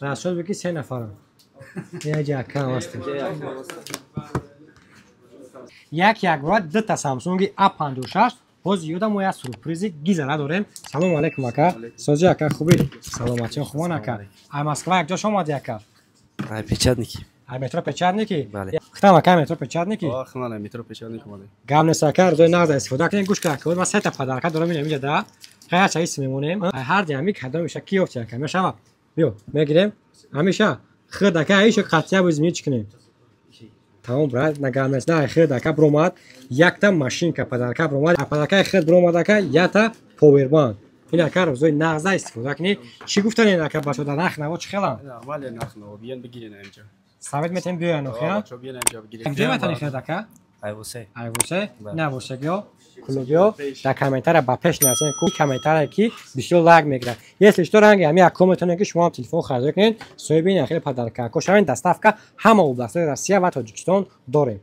راسل بگی 3 نفرم. یه جاکم هست. یک وقت 2 تا سامسونگ A56 باز یادم میاد سورپرایزی گیزنه داریم. سلام علیکم اکا. سازی اکا خوبی؟ سلامتی خوبان اکا. ای مسکو یک جا شما اکا. ای پیچادنیکی. ای مترو پیچادنیکی؟ بله. ختم اکا مترو پیچادنیکی؟ آه خنال مترو پیچادنیکی مالی. گام نساکر روی نقد استفاده کنین گوش کن. ما 3 تا پدرک دارم اینجا ده. خیلی چایی میمونیم. هر جمعی کدام میشه کی افت کنه. میشه بیو میگیریم. همیشه خود اکا ایش قطعه بزنید چکنیم. تمام برای نگامش نه خود اکا بروماد یک تا ماشین که پدرک بروماد پدرک خود بروماد اکا یا تا پاور بانک این اکا روی نقد استفاده کنی چی گفتن این اکا باشه در نخ نوا چه خلا مال نخ نوا بیان بگیرین اینجا ثابت میتونیم بیان خیا چه بیان اینجا بگیرین اینجا میتونی خود اکا ای وسه نه وسه گیو کلوگیو در کامنتر با پیش نزن کو کامنتر کی بیشتر لاگ میگیره یه سلشتور رنگ همی کامنتونه که شما هم تلفن خرید کنین سوی بین اخیر پدرک کوشاین دستافکا همه اوبلاست روسیه و تاجیکستان داریم